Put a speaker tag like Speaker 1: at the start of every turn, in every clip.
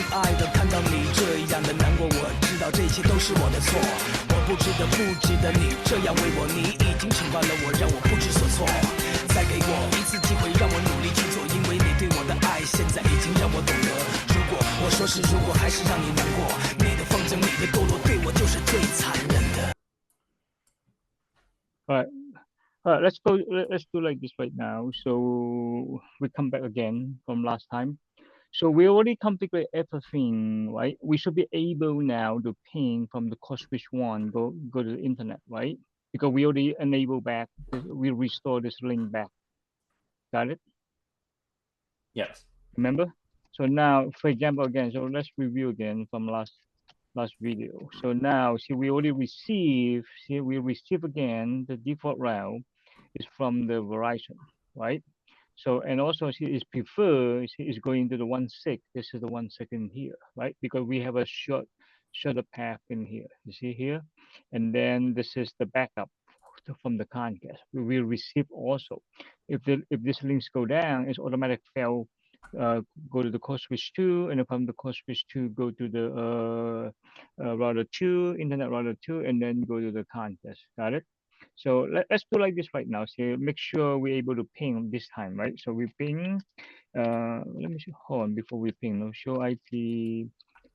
Speaker 1: 爱的看到你这样的难过，我知道这一切都是我的错，我不值得你这样为我，你已经惩罚了我，让我不知所措。再给我一次机会，让我努力去做，因为你对我的爱现在已经让我懂得。如果我说是如果，还是让你难过，你的纷争，你的堕落，对我就是最残忍的。
Speaker 2: Let's go. Let's do like this right now. So we come back again from last time. So we already configured everything, right? We should be able now to ping from the code switch one, go to the internet, right? Because we already enable back, we restore this link back. Got it?
Speaker 3: Yes.
Speaker 2: Remember? So now, for example, again, so let's review again from last video. So now, see, we already receive, we receive again, the default route is from the Verizon, right? So, and also see, is prefer is going to the 1.6. This is the 1.6 here, right? Because we have a shorter path in here. You see here, and then this is the backup from the Comcast. We will receive also. If this links go down, it's automatic fail. Go to the code switch 2, and from the code switch 2, go to the router 2, internet router 2, and then go to the Comcast. Got it? So let's do like this right now. So make sure we're able to ping this time, right? So we ping, let me see, hold on, before we ping, no, show IP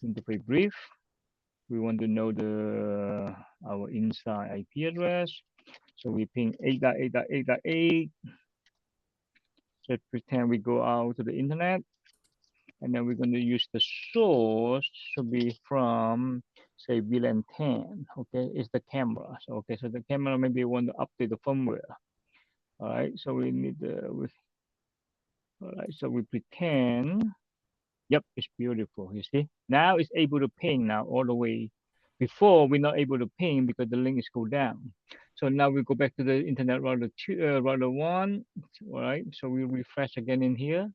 Speaker 2: interface brief. We want to know our inside IP address. So we ping 8.8.8.8. Let's pretend we go out to the internet. And then we're going to use the source to be from, say, VLAN 10. Okay, it's the camera. So, okay, so the camera, maybe we want to update the firmware. All right, so we need all right, so we pretend. Yep, it's beautiful. You see, now it's able to ping now all the way. Before we're not able to ping because the link is go down. So now we go back to the internet router 2, router 1. All right, so we refresh again in here.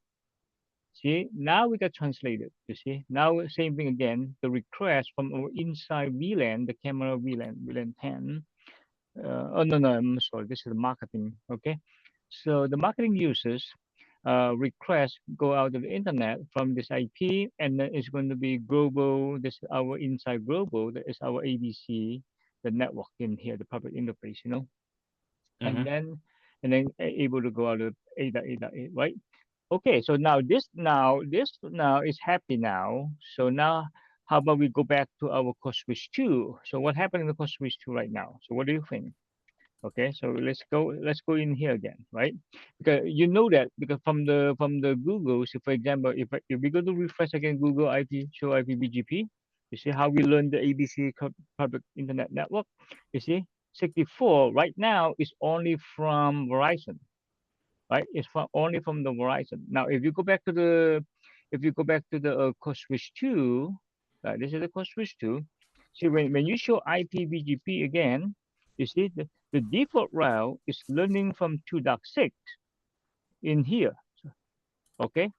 Speaker 2: See, now we got translated. You see, now same thing again. The request from our inside VLAN, the camera VLAN 10. Oh no, I'm sorry. This is the marketing. Okay, so the marketing users request go out to the internet from this IP, and then it's going to be global. This is our inside global. That is our ABC, the network in here, the public interface. You know, and then able to go out to 8.8.8, right? Okay, so now this is happy now. So now how about we go back to our code switch 2? So what happened in the code switch 2 right now? So what do you think? Okay, so let's go in here again, right? Because you know that because from the Google, so for example, if we go to refresh again Google IP show IP BGP, you see how we learn the ABC public internet network. You see 64 right now is only from Verizon, right? It's only from the Verizon. Now, if you go back to the code switch 2, this is the code switch 2. See, when you show IPVGP again, you see the default route is learning from 2.6 in here. Okay,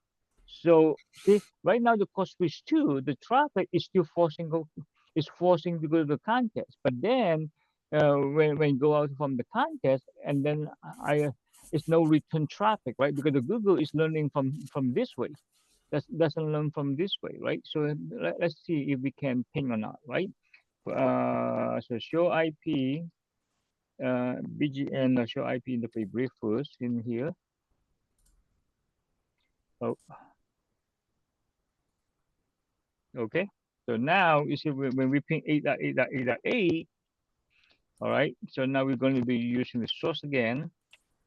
Speaker 2: so see right now the code switch 2, the traffic is still forcing to go to the Comcast, but then when go out from the Comcast, and then it's no return traffic, right? Because the Google is learning from this way. Doesn't learn from this way, right? So let's see if we can ping or not, right? So show IP, BGN, show IP interface brief first in here. Oh, okay. So now you see when we ping 8.8.8.8, all right. So now we're going to be using the source again,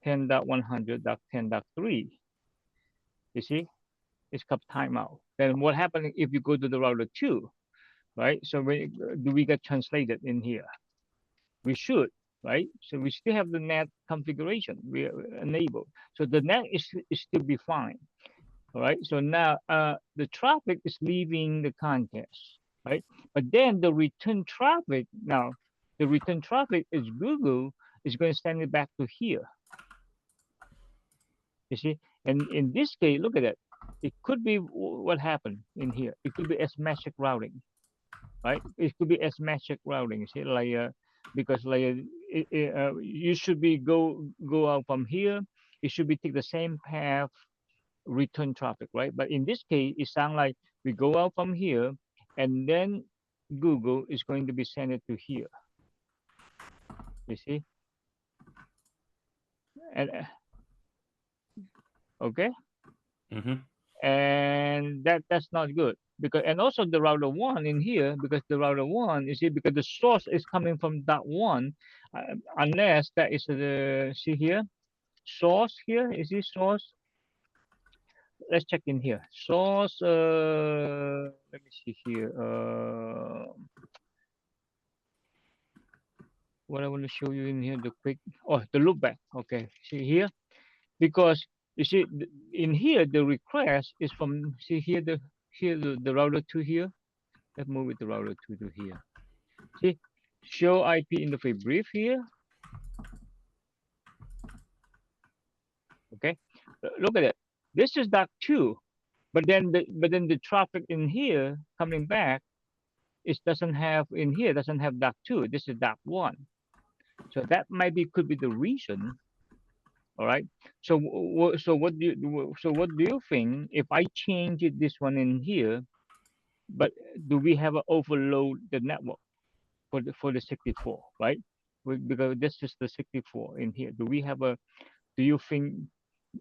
Speaker 2: 10.100.10.3. You see, it's kept timeout. Then what happens if you go to the router 2, right? So do we get translated in here? We should, right? So we still have the net configuration we enable. So the net is still be fine. All right. So now the traffic is leaving the Comcast, right? But then the return traffic is Google is going to send it back to here. You see, and in this case, look at it. It could be what happened in here. It could be asymmetric routing, right? It could be asymmetric routing. You see, like because like you should be go out from here. It should be take the same path, return traffic, right? But in this case, it sounds like We go out from here, and then Google is going to be sent it to here. You see? And okay, and that's not good, because, and also the router one in here, because the router one, you see, because the source is coming from that one, unless that is the, see here, source here, is this source? Let's check in here. Source, let me see here. What I want to show you in here, the quick, oh, the loopback. Okay, see here, because you see in here the request is from, see here, the router 2 here. Let's move it, the router 2 to here. See, show IP interface brief here. Okay, look at it. This is DAC 2, but then the traffic in here coming back, it doesn't have, in here doesn't have DAC 2. This is DAC 1. So that could be the reason. All right. So what do you think if I change it, this one in here, but do we have a overload the network for the 64, right? Because this is the 64 in here. Do we have a, do you think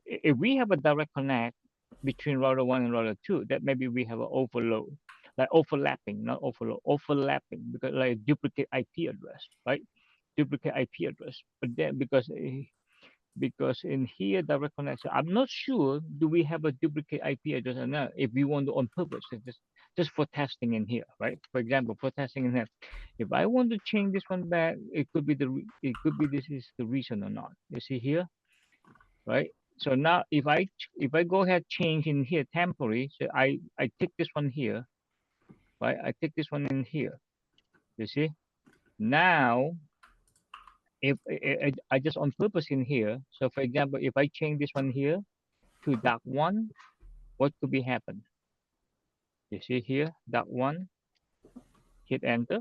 Speaker 2: if we have a direct connect between router 1 and router 2, that maybe we have an overload, like overlapping, not overload, overlapping, because like duplicate IP address, right? Duplicate IP address. But then because in here direct connection, I'm not sure, do we have a duplicate IP address or not, if we want to on purpose, just for testing in here, right? For example, for testing in here, if I want to change this one back, it could be this is the reason or not. You see here, right? So now if I go ahead change in here temporary, so I take this one here, right? I take this one in here. You see, now if I just on purpose in here. So for example, if I change this one here to DAC 1, what could be happen? You see here, DAC 1, hit enter,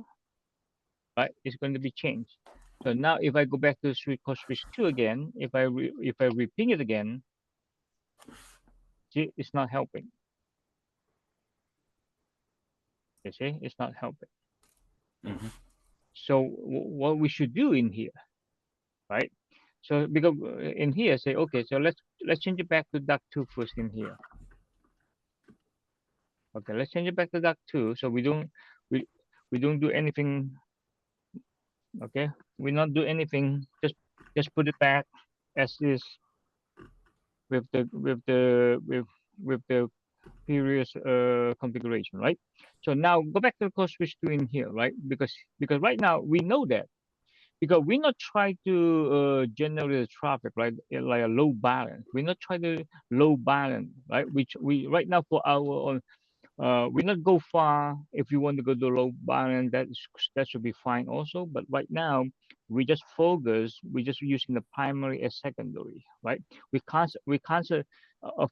Speaker 2: right? It's going to be changed. So now if I go back to switch 2 again, if I reping it again, see, it's not helping. You see, it's not helping. So what we should do in here, right? So because in here, say, okay, so let's change it back to DAC 2 first in here. Okay, let's change it back to DAC 2. So we don't do anything. Okay, we not do anything. Just put it back as is with the previous configuration, right? So now go back to the code switch 2 in here, right? Because right now we know that, because we not try to generate traffic, right? Like a low balance. We not try to low balance, right? Which we right now for our own, we not go far. If you want to go to low balance, that should be fine also. But right now we just focus. We just using the primary as secondary, right? We can't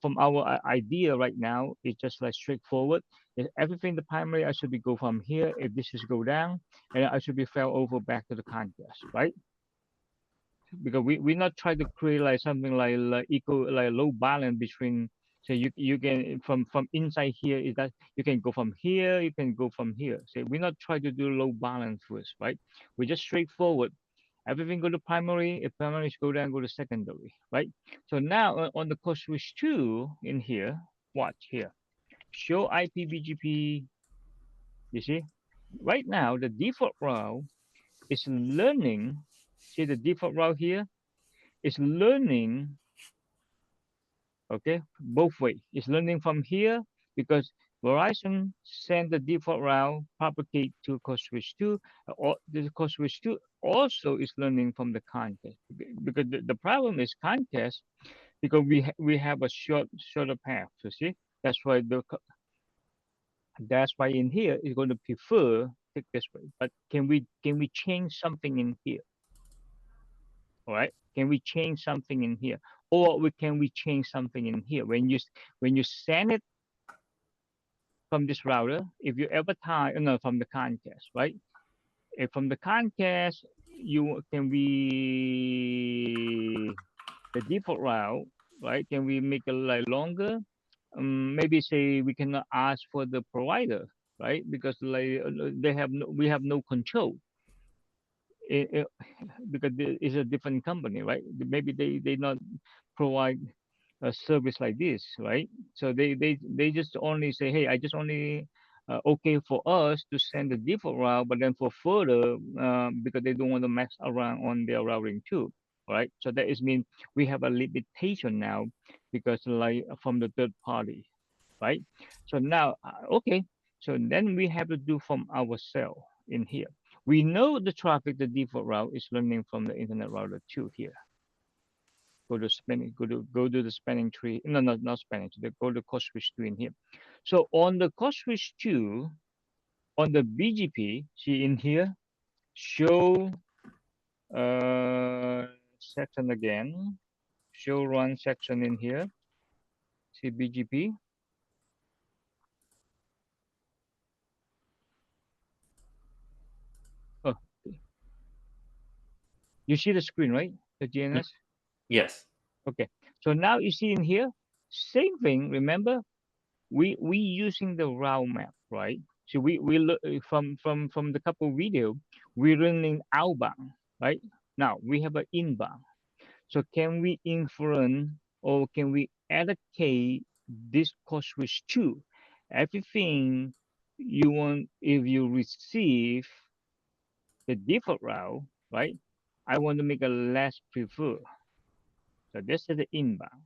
Speaker 2: from our idea right now. It's just like straightforward. If everything the primary, I should be go from here. If this is go down, and I should be fail over back to the Comcast, right? Because we not try to create like something like equal, like low balance between. So you can from inside here, is that you can go from here, you can go from here. So we not try to do low balance first, right? We just straightforward. Everything go to primary. If primaries go down, go to secondary, right? So now on the code switch 2 in here, watch here. Show IP BGP. You see, right now the default route is learning. See the default route here is learning, okay, both ways. It's learning from here because Verizon send the default route propagate to code switch 2, or the code switch 2 also is learning from the Comcast, because the problem is Comcast, because we have a shorter path. You see, that's why in here is going to prefer take this way. But can we change something in here? All right, can we change something in here, or can we change something in here when you send it from this router? If you ever tie, no, from the Comcast, right? If from the Comcast, you can we the default route, right? Can we make it like longer? maybe say we cannot ask for the provider, right? Because like we have no control. It, because it's a different company, right? Maybe they not provide a service like this, right? So they just only say, hey, I just only okay for us to send the default route, but then for further, because they don't want to mess around on their routing too, right? So that is mean we have a limitation now because like from the third party, right? So now, okay, so then we have to do from ourselves in here. We know the traffic, the default route is running from the internet router 2 here. Go to the spanning tree. No, not spanning tree. Go to code switch 2 in here. So on the code switch 2, on the BGP, see in here, show section again. Show run section in here. See BGP. Oh, you see the screen, right? The DNS.
Speaker 3: Yes.
Speaker 2: Okay. So now you see in here, same thing. Remember, we using the route map, right? So we look from the couple video, we're running outbound, right? Now we have an inbound. So can we inference or can we allocate this code switch to everything you want if you receive the default route, right? I want to make a less preferred. So this is the inbound.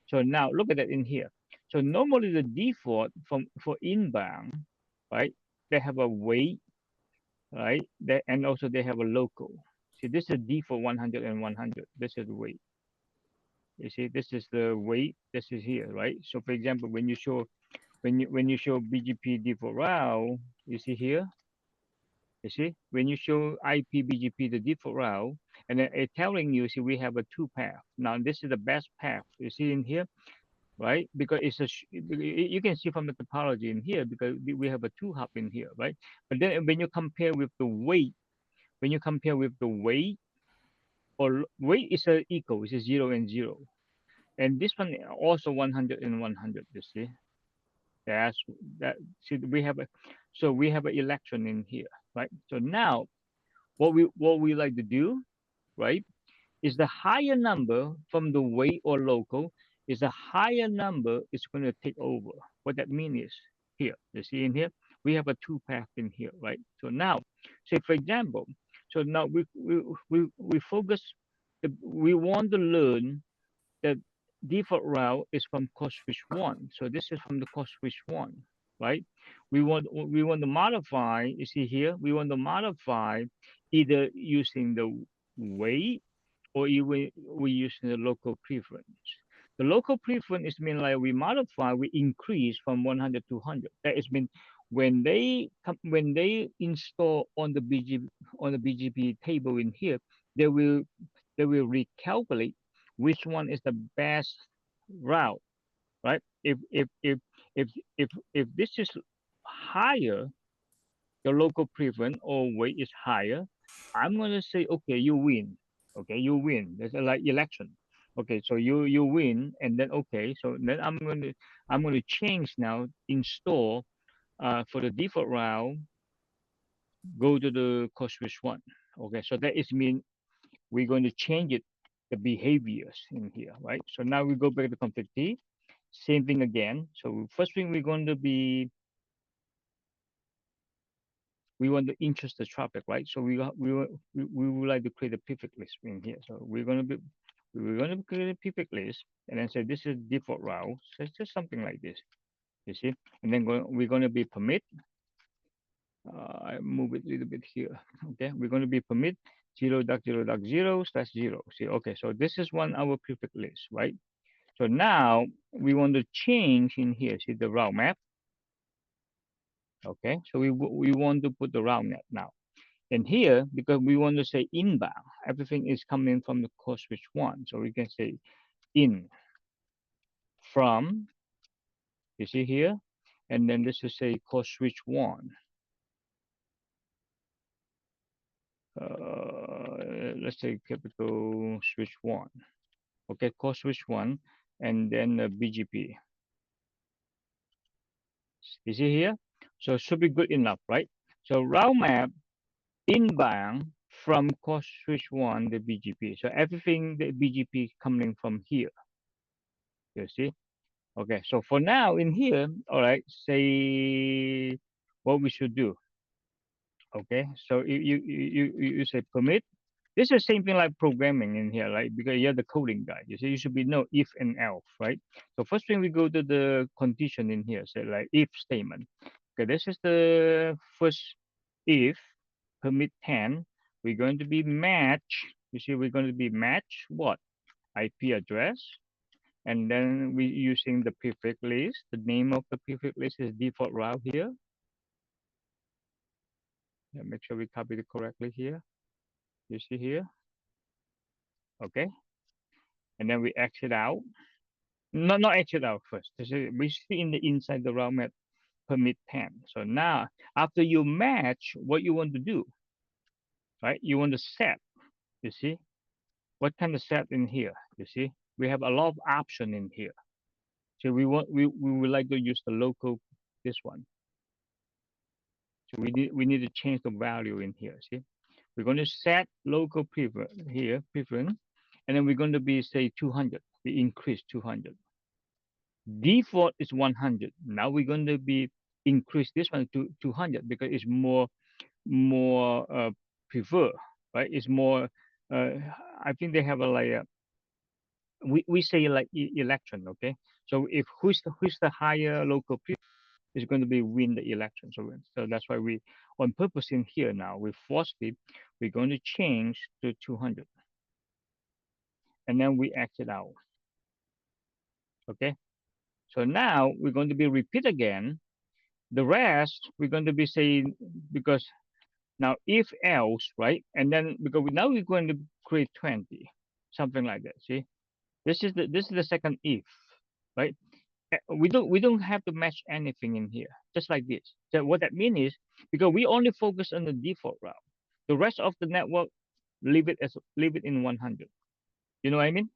Speaker 2: So now look at that in here. So normally the default for inbound, right? They have a weight, right? And also they have a local. See, this is default 100 and 100. This is the weight. You see, this is the weight. This is here, right? So for example, when you show BGP default route, you see here. You see, when you show IP BGP the default route, and then it's telling you, see, we have a two path. Now this is the best path. You see in here, right? Because it's you can see from the topology in here because we have a two hub in here, right? But then when you compare with the weight, when you compare with the weight, or weight is a equal, it's a 0 and 0, and this one also 100 and 100. You see, that's that. See, we have a so we have an election in here, right? So now what we like to do, right? Is the higher number from the weight or local is a higher number is going to take over. What that means is here, you see in here, we have a two path in here, right? So now, say for example, so now we focus, we want to learn that default route is from code switch 1. So this is from the code switch 1, right? We want to modify, you see here, we want to modify either using the weight or even we use the local preference. The local preference is mean like we modify, we increase from 100 to 100. That is mean when they install on the BGP table in here, they will recalculate which one is the best route, right? If if this is higher, the local preference or weight is higher, I'm gonna say, okay, you win. Okay, you win. There's a like election. Okay, so you win, and then okay, so then I'm gonna change now. Install for the default route. Go to the code switch 1. Okay, so that is mean we're going to change it the behaviors in here, right? So now we go back to config T. Same thing again. So first thing we're going to be we want to interest the traffic, right? So we would like to create a perfect list in here. So we're going to create a perfect list and then say this is default route. So it's just something like this, you see. And then we're going to be permit. I move it a little bit here. Okay, we're going to be permit 0.0.0/0. See, okay, so this is one our perfect list, right? So now we want to change in here. See the route map. Okay, so we want to put the route map now. And here, because we want to say inbound, everything is coming from the code switch 1. So we can say in, from, you see here, and then this is say code switch 1. Let's say capital switch 1. Okay, code switch 1, and then BGP. You see here? So should be good enough, right? So route map inbound from core switch 1, the BGP. So everything the BGP coming from here. You see? Okay, so for now in here, all right, say what we should do. Okay, so you say permit. This is the same thing like programming in here, right? Because you're the coding guy. You see, you should be no if and else, right? So first thing we go to the condition in here, say like if statement. Okay, this is the first if permit 10. We're going to be match. You see, we're going to be match what? IP address. And then we using the prefix list. The name of the prefix list is default route here. Yeah, make sure we copy it correctly here. You see here. Okay. And then we exit out. Not exit out first. We see in the inside the route map permit 10. So now after you match what you want to do, right? You want to set, you see? What kind of set in here? You see? We have a lot of option in here. So we would like to use the local this one. So we need to change the value in here. See, we're going to set local preference here, preference, and then we're going to be say 200. We increase 200. Default is 100. Now we're going to be increase this one to 200 because it's more prefer, right? It's more. I think they have a like we say like election, okay? So if who's the higher local preference is going to be win the election. So that's why we on purpose in here now we forcefully we're going to change to 200, and then we exit out. Okay. So now we're going to be repeat again. The rest we're going to be saying because now if else, right? And then because now we're going to create 20, something like that. See, this is the second if, right? We don't have to match anything in here, just like this. So what that means is because we only focus on the default route, the rest of the network leave it in 100. You know what I mean?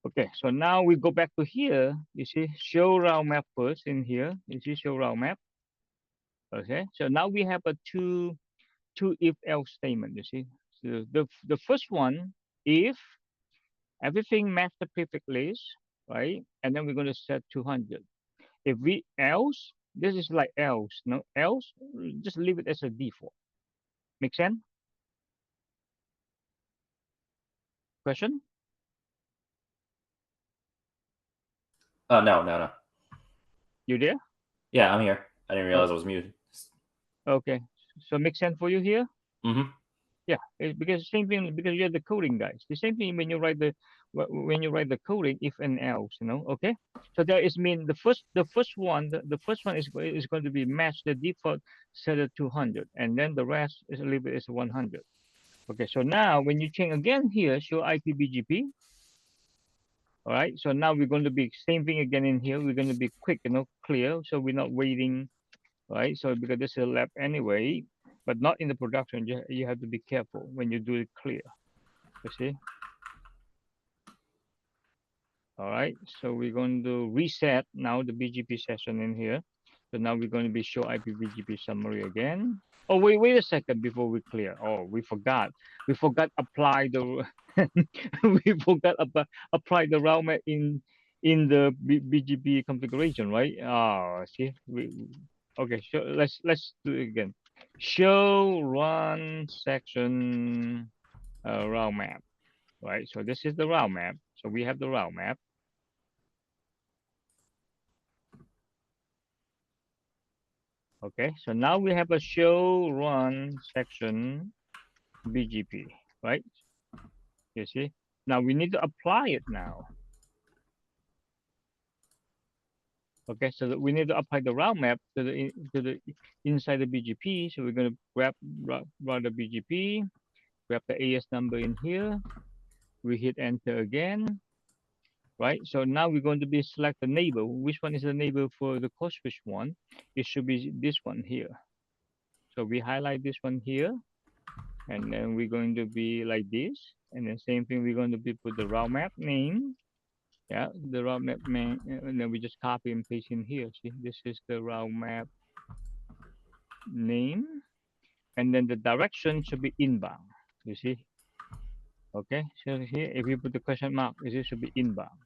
Speaker 2: Okay, so now we go back to here. You see, show route map first in here. You see, show route map. Okay, so now we have a two if else statement. You see, so the first one if everything match the prefix list, right? And then we're going to set 200. If we else, this is like else, no else, just leave it as a default. Make sense? Question?
Speaker 3: No.
Speaker 2: You there?
Speaker 3: Yeah, I'm here. I didn't realize I was muted.
Speaker 2: Okay. So make sense for you here?
Speaker 3: Mm-hmm.
Speaker 2: Yeah, because same thing because you're the coding guys. The same thing when you write the coding if and else, you know. Okay. So that is mean the first one is going to be match the default set at 200, and then the rest is leave it as 100. Okay. So now when you change again here, show IP BGP. All right. So now we're going to be same thing again in here. We're going to be quick, you know, clear. So we're not waiting. Right. So because this is a lab anyway, but not in the production. You have to be careful when you do it clear. You see? All right. So we're going to reset now the BGP session in here. So now we're going to be show IP BGP summary again. Oh, wait a second before we clear. Oh, we forgot. We forgot apply the we forgot apply the route map in the BGP configuration, right? Oh, see, okay. So let's do it again. Show run section route map, right? So this is the route map. So we have the route map. Okay, so now we have a show run section BGP, right? You see? Now we need to apply it now. Okay, so we need to apply the route map to the inside the BGP. So we're going to grab the BGP, grab the AS number in here. We hit enter again, right? So now we're going to be select the neighbor. Which one is the neighbor for the core switch one? It should be this one here. So we highlight this one here, and then we're going to be like this. And then same thing, we're going to be put the route map name. Yeah, the route map main, and then we just copy and paste in here. See, this is the route map name, and then the direction should be inbound. You see, okay. So here, if you put the question mark, it should be inbound.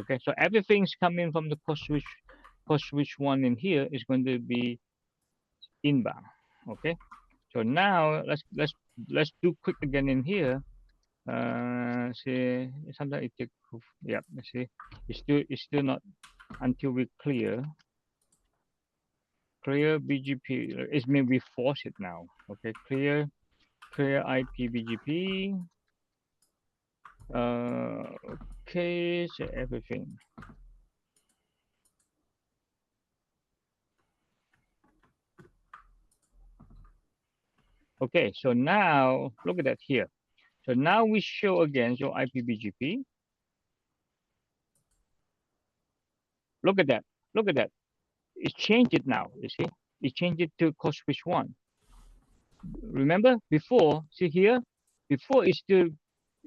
Speaker 2: Okay, so everything's coming from the code switch one in here is going to be inbound. Okay, so now let's do quick again in here. See, sometimes it takes, yeah, see, it's still not until we clear BGP. It means we force it now. Okay, clear IP BGP. Okay, so everything. Okay, so now look at that here. So now we show again your IPBGP. Look at that. Look at that. It changed it now. You see, it changed it to code switch one. Remember before? See here. Before it's still,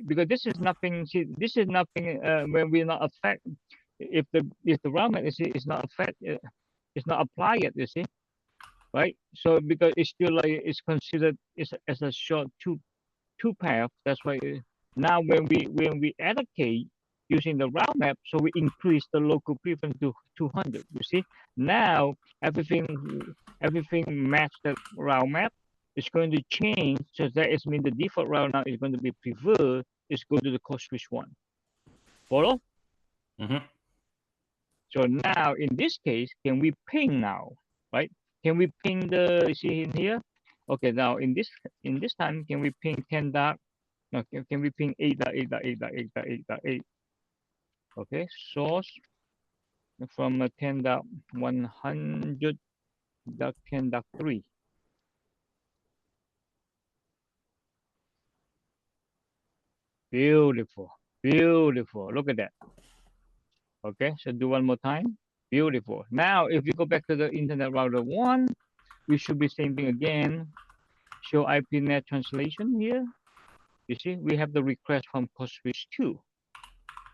Speaker 2: because this is nothing. See, this is nothing. When we're not affect. If the route map is not affect. It's not applied yet. You see, right? So because it's still like it's considered as a short two path. That's why now when we allocate using the route map, so we increase the local preference to 200. You see, now everything match the route map. It's going to change. So that is mean the default route now is going to be preferred. Is go to the code switch one. Follow?
Speaker 3: Mm-hmm.
Speaker 2: So now in this case, can we ping now? Right? Can we ping the see in here? Okay, now in this time, can we ping 10 dot? No, can we ping 8.8.8.8.8.8? Okay, source from 10.100.10.3. Beautiful, beautiful. Look at that. Okay, so do one more time. Beautiful. Now, if you go back to the internet router one, we should be same thing again. Show IPNet translation here. You see, we have the request from code switch 2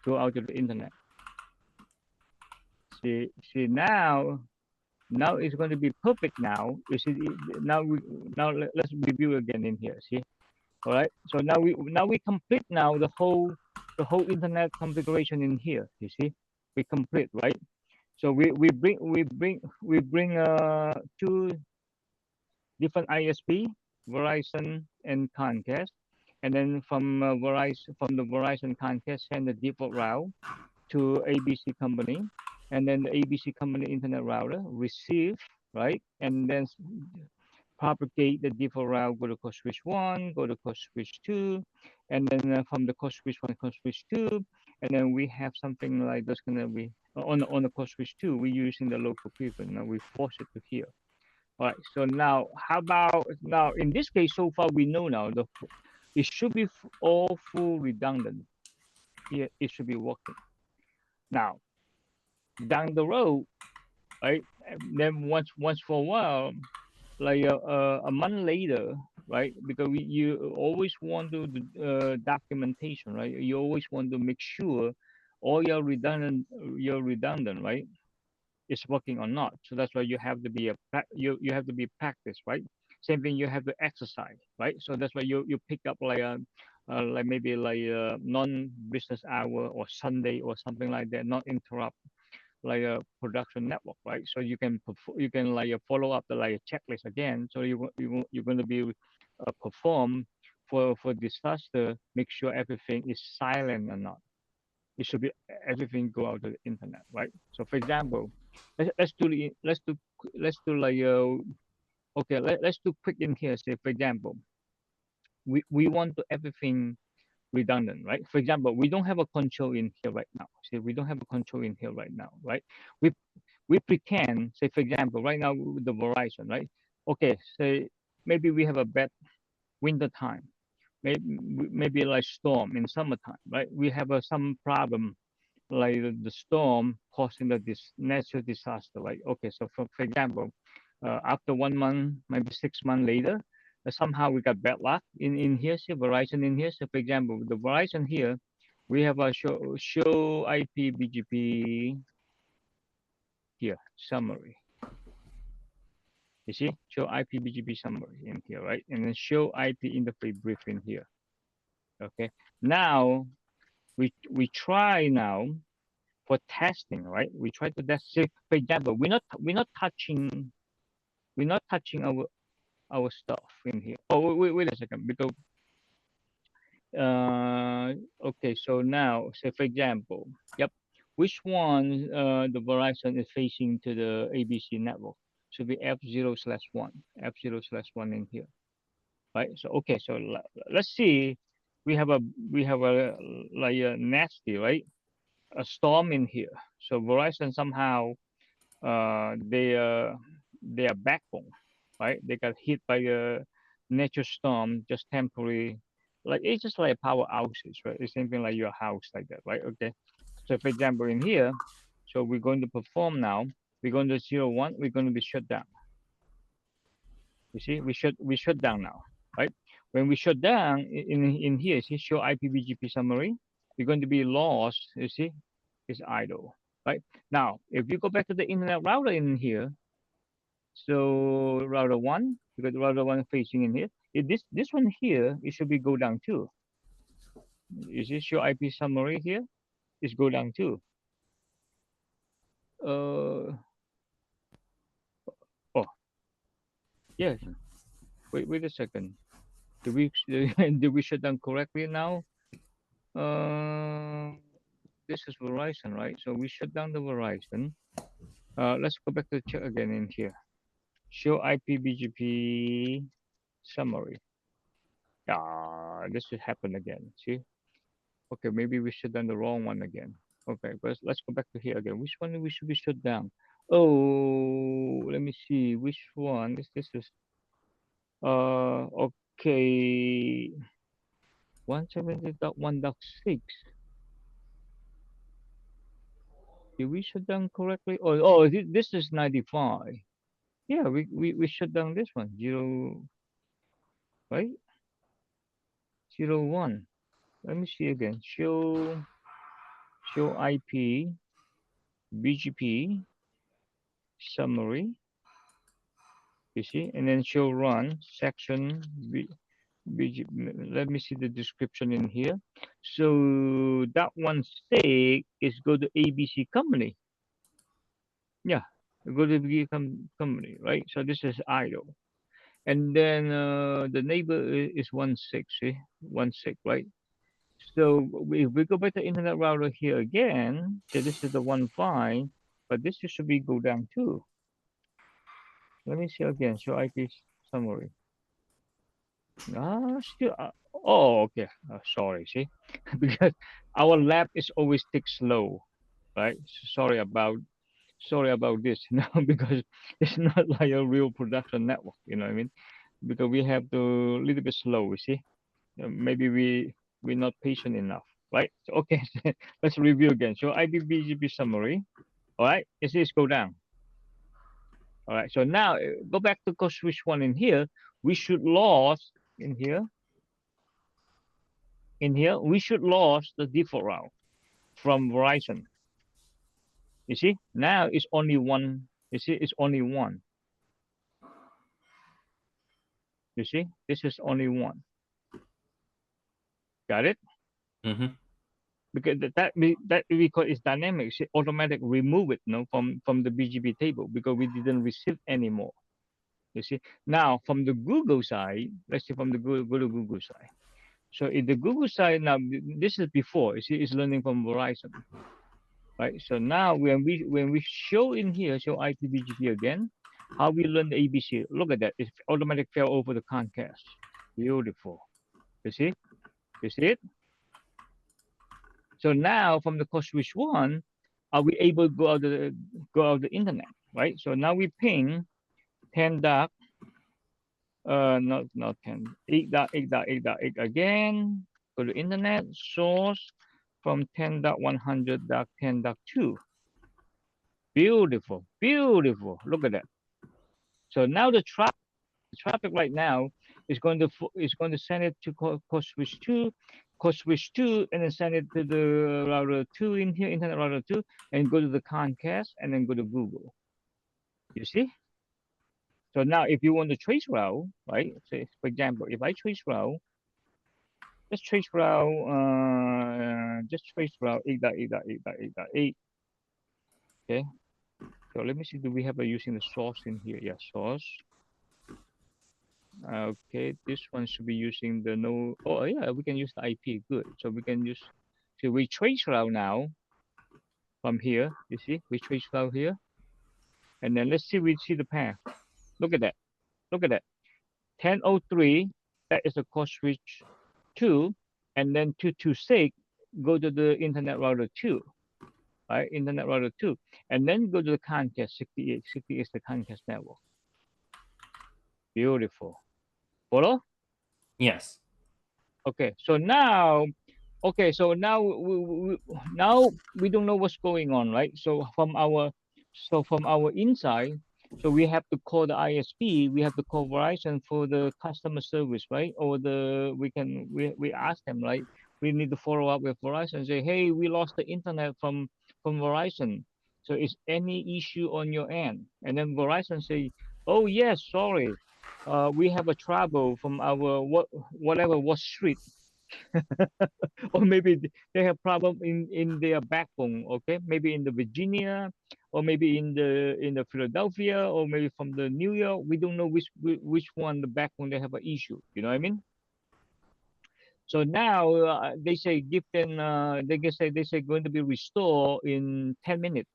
Speaker 2: go out to the internet. See now it's going to be perfect now. You see, now let's review again in here. See, all right. So now we complete now the whole internet configuration in here. You see, we complete, right? So we bring two different ISP, Verizon and Comcast, and then from the Verizon Comcast send the default route to ABC company, and then the ABC company internet router receive, right, and then propagate the default route, go to code switch one, go to code switch two, and then from the code switch one, code switch two, and then we have something like that's gonna be on the code switch two. We're using the local preference. Now we force it to here. All right. So now, how about now? In this case, so far we know now it should be all full redundant. Here it should be working. Now down the road, right? Then once for a while, like a month later, right? Because you always want to documentation, right? You always want to make sure all your redundant, right? Is working or not. So that's why you have to be you have to be practice, right? Same thing, you have to exercise, right? So that's why you pick up like maybe like a non-business hour or Sunday or something like that, not interrupt like a production network, right? So you can like follow up the like checklist again. So you're going to be perform for disaster, make sure everything is silent or not. It should be everything go out to the internet, right? So for example, let's do like okay, let's do quick in here. Say for example, we want to everything redundant, right? For example, we don't have a control in here right now. See, we don't have a control in here right now, right? We we pretend, say for example, right now with the Verizon, right? Okay, say maybe we have a bad winter time, maybe like storm in summertime, right? We have some problem like the storm causing this natural disaster, right? Okay, so for example, after 1 month, maybe 6 months later, somehow we got bad luck in here, see Verizon in here. So for example, the Verizon here, We have a show IP BGP here, summary. You see, show IP BGP summary in here, right? And then show IP interface brief in here. Okay. Now we try now for testing, right? We try to test. Say, for example, we're not touching our stuff in here. Oh, wait a second, because okay. So now, say for example, yep, which one the Verizon is facing to the ABC network? Should be F0/1, F0/1 in here, right? So okay, so let's see. We have a like a nasty, right? A storm in here. So Verizon somehow their backbone, right? They got hit by a nature storm, just temporary. Like it's just like a power outage, right? It's something like your house, like that, right? Okay. So for example, in here, so we're going to perform now. We're going to 0/1. We're going to be shut down. You see, we shut down now, right? When we shut down in here, see, show IPBGP summary. We're going to be lost. You see, it's idle, right? Now, if you go back to the internet router in here, so router one, because router one facing in here. If this one here, it should be go down too. Is this your IP summary here? It's go down too. Oh, yes. Wait a second. Did we did we shut down correctly now? This is Verizon, right? So we shut down the Verizon. Let's go back to check again in here. Show IP BGP summary. This should happen again. See? Okay, maybe we shut down the wrong one again. Okay, but let's go back to here again. Which one we should be shut down? Oh, let me see. Which one? This is okay. 170.1.6. Did we shut down correctly? Oh, this is 95. Yeah, we shut down this one. Zero, right? 0/1. Let me see again. Show IP BGP summary. You see, and then show run section BGP. Let me see the description in here. So that one stake is go to ABC company. Yeah, go to ABC company, right? So this is idle. And then the neighbor is 1/6, see? 1/6, right? So if we go back to internet router here again, so this is the 1/5, but this should be go down too. Let me see again. Show IP summary. Still. Oh, okay. Sorry. See, because our lab is always tick slow, right? Sorry about this. Now because it's not like a real production network. You know what I mean? Because we have to little bit slow. You see, maybe we're not patient enough, right? So, okay. Let's review again. So IPBGP summary. All right. It says go down. All right. So now go back to code switch one in here. We should lose in here. In here, we should lose the default route from Verizon. You see, now it's only one. You see, it's only one. You see, this is only one. Got it?
Speaker 3: Mm-hmm.
Speaker 2: Because that we call is dynamic. See, automatic remove it, no, from the BGP table because we didn't receive anymore. You see, now from the Google side, let's see from the Google side. So in the Google side now, this is before. You see, it's learning from Verizon, right? So now when we show in here, show IPBGP again, how we learn the ABC. Look at that. It automatic fell over the Comcast. Beautiful. You see? You see it? So now from the code switch one, are we able to go out the internet, right? So now we ping 10 dot not 10 8.8.8.8 again. Go to internet source from 10.100.10.2. Beautiful, beautiful. Look at that. So now the traffic right now is going to send it to code switch 2 code switch 2 and then send it to the router 2 in here, internet router 2, and go to the Comcast and then go to Google. You see? So now if you want to trace route, right? Say, for example, if I trace route, just trace route 8.8.8.8.8. Okay. So let me see, do we have using the source in here? Yeah, source. Okay, this one should be using the no. Oh yeah, we can use the IP. Good. So we can use. So we trace route now from here. You see, we trace route here, and then let's see. We see the path. Look at that. Look at that. 1003. That is the core switch 2, and then 226 go to the internet router 2. Right, internet router 2, and then go to the Comcast 68. 68 is the Comcast network. Beautiful. Follow?
Speaker 3: Yes.
Speaker 2: Okay, so now, now we don't know what's going on, right? So from our inside, so we have to call the ISP, we have to call Verizon for the customer service, right? Or we ask them, right? We need to follow up with Verizon and say, hey, we lost the internet from Verizon. So is any issue on your end? And then Verizon say, oh yes, sorry. We have a trouble from our whatever what street, or maybe they have problem in their backbone. Okay, maybe in the Virginia, or maybe in the Philadelphia, or maybe from the New York. We don't know which one the backbone they have an issue. You know what I mean? So now they say give them. They say going to be restored in 10 minutes.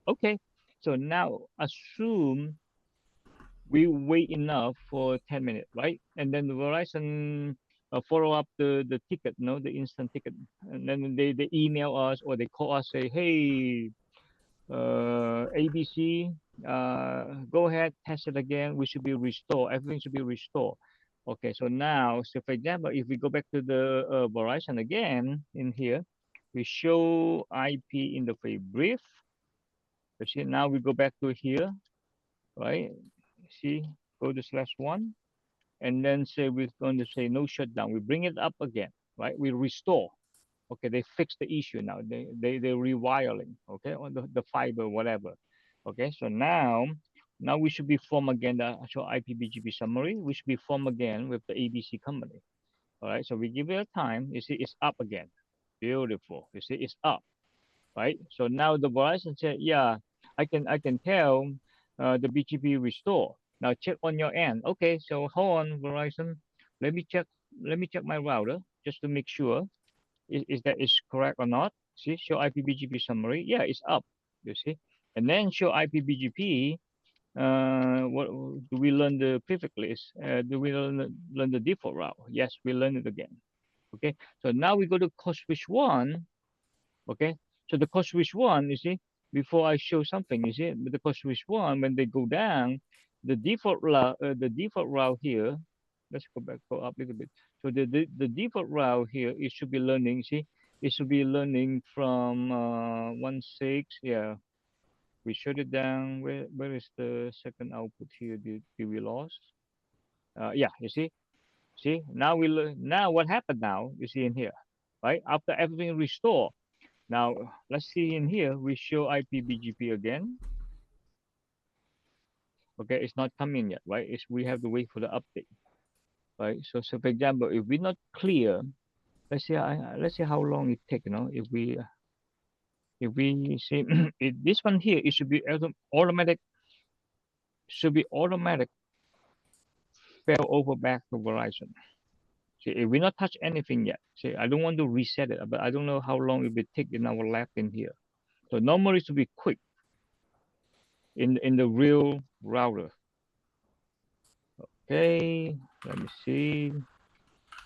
Speaker 2: Okay, so now assume we wait enough for 10 minutes, right? And then the Verizon follow up the ticket, no, the instant ticket. And then they email us or they call us, say, hey, ABC, go ahead, test it again. We should be restored. Everything should be restored. Okay, so now, so for example, if we go back to the Verizon again in here, we show IP interface brief. You see, now we go back to here, right? See, go to /1, and then say we're going to say no shutdown. We bring it up again, right? We restore. Okay, they fix the issue now. They're rewiring, okay, on the fiber, whatever. Okay, so now we should be formed again the actual IPBGP summary. We should be formed again with the ABC company. All right, so we give it a time. You see, it's up again. Beautiful. You see, it's up, right? So now the Verizon said, yeah, I can tell the BGP restore. Now check on your end. Okay, so hold on, Verizon. Let me check. Let me check my router just to make sure is that is correct or not. See, show IPBGP summary. Yeah, it's up. You see, and then show IPBGP. What do we learn the prefix list? Do we learn the default route? Yes, we learn it again. Okay, so now we go to code switch 1. Okay, so the code switch 1, you see, before I show something, you see, the code switch 1, when they go down, the default route here, let's go up a little bit. So the default route here, it should be learning, see, it should be learning from 1.6, yeah, we shut it down. Where is the second output here? Did we lost? Yeah, you see, now now what happened now, you see in here, right? After everything restored, now, let's see in here, we show IPBGP again. Okay, it's not coming yet, right? We have to wait for the update, right? So for example, if we're not clear, let's see how long it takes, you know, if we see this one here, it should be automatic, fail over back to Verizon. See, if we not touch anything yet, see, I don't want to reset it, but I don't know how long it will take in our lab in here. So normally it should be quick in the real router. Okay, let me see.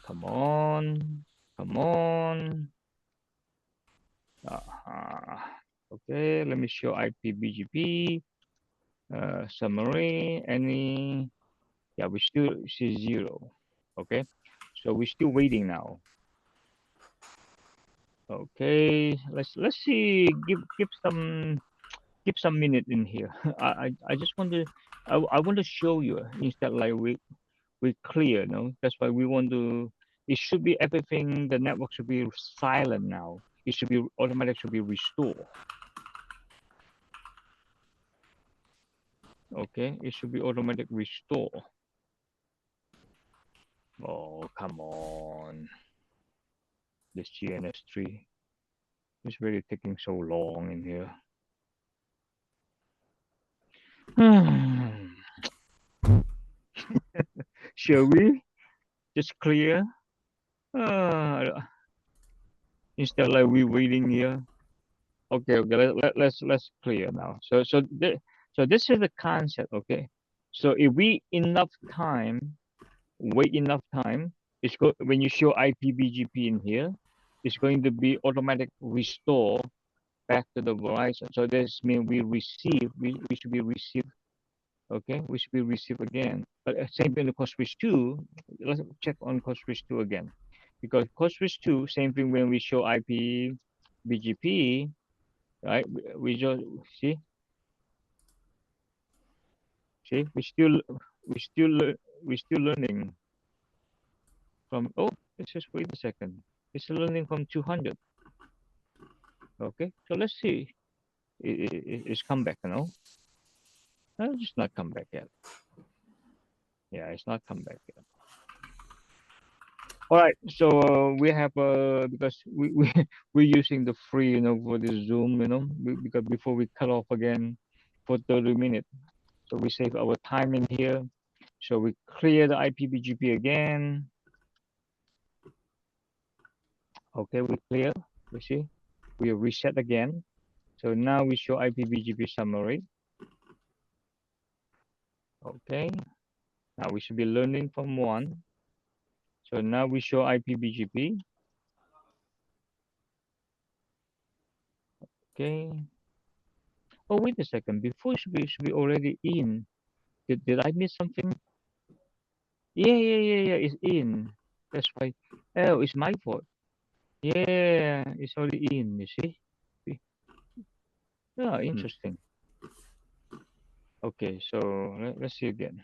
Speaker 2: Come on, come on. Okay, let me show IPBGP summary. Any? Yeah, we still see 0. Okay, so we're still waiting now. Okay, let's see. Give some minute in here. I just want to I want to show you instead like we clear, no? That's why we want to it should be everything, the network should be silent now. It should be automatic, should be restore. Okay, it should be automatic restore. Oh, come on. This GNS3 is really taking so long in here. Shall we just clear? Instead like we waiting here. Okay, let's clear now. So this is the concept, okay? So if we enough time, wait enough time, when you show IPBGP in here, it's going to be automatic restore back to the Verizon. So this means we should be received. Okay, we should be received again. But same thing the code switch 2. Let's check on code switch 2 again. Because code switch 2, same thing when we show IP BGP, right? We just see, we're still learning from. Oh, let's just wait a second. It's learning from 200. Okay, so let's see. It's come back, you know? No, it's not come back yet. Yeah, it's not come back yet. All right, so we have because we're using the free, you know, for this Zoom, you know, because before we cut off again for 30 minutes, so we save our time in here. So we clear the IPBGP again. Okay, we clear. You see, we reset again. So now we show IPBGP summary. Okay, now we should be learning from 1. So now we show IPBGP. Okay. Oh, wait a second. Before should be already in. Did I miss something? Yeah. It's in. That's why. Oh, it's my fault. Yeah, it's already in. You see? Oh, interesting. Okay, so let's see again.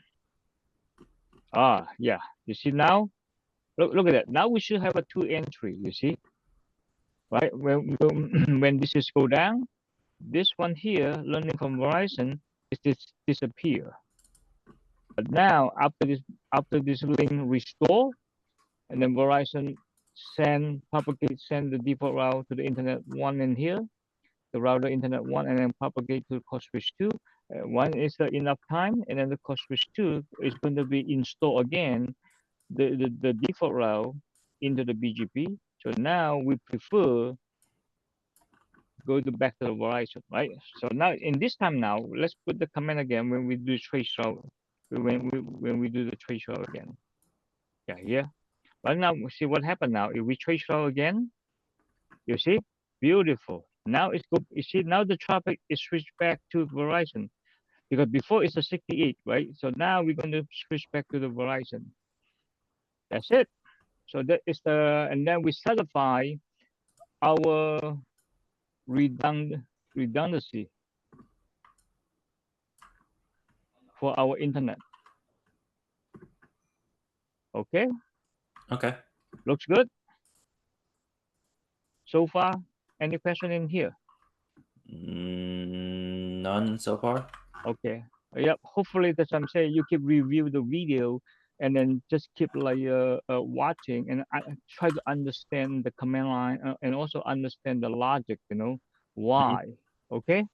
Speaker 2: Ah, yeah. You see now? Look at that. Now we should have a 2 entry. You see? Right? When this is go down, this one here, learning from Verizon, is disappear. But now after this link restore, and then Verizon send the default route to the internet 1 in here, the router internet 1, and then propagate to code switch 2. 1 is enough time, and then the code switch 2 is going to be installed again the default route into the BGP. So now we prefer go back to the Verizon, right? So now in this time now, let's put the command again when we do trace route, when we do the trace route again. Yeah, here. But now see what happened now. If we trace route again, you see, beautiful. Now it's good. You see, now the traffic is switched back to Verizon because before it's a 68, right? So now we're going to switch back to the Verizon. That's it. So that is and then we certify our redundancy for our internet. Okay.
Speaker 3: Okay.
Speaker 2: Looks good. So far, any question in here?
Speaker 3: None so far.
Speaker 2: Okay. Yep. Hopefully, that's what I'm saying. You keep review the video and then just keep like watching and try to understand the command line and also understand the logic. You know why? Okay.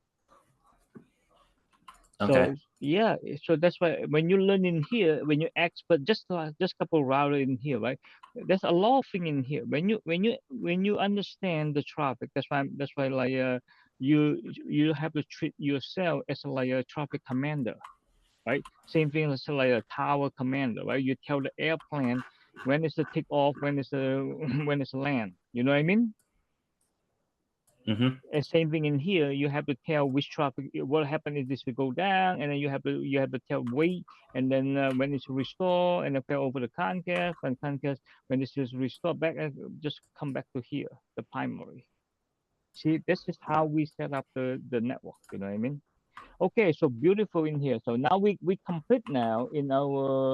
Speaker 3: Okay.
Speaker 2: So yeah, so that's why when you learn in here, when you expert just couple router in here, right? There's a lot of thing in here. When you understand the traffic, that's why like you have to treat yourself as like a traffic commander, right? Same thing as like a tower commander, right? You tell the airplane when is the takeoff, when is the when is the land. You know what I mean? And same thing in here, you have to tell which traffic, what happened if this will go down, and then you have to tell wait, and then when it's restored, and then fail over the Comcast, and Comcast when this is restored back, and just come back to here, the primary. See, this is how we set up the network. You know what I mean? Okay, so beautiful in here. So now we complete now in our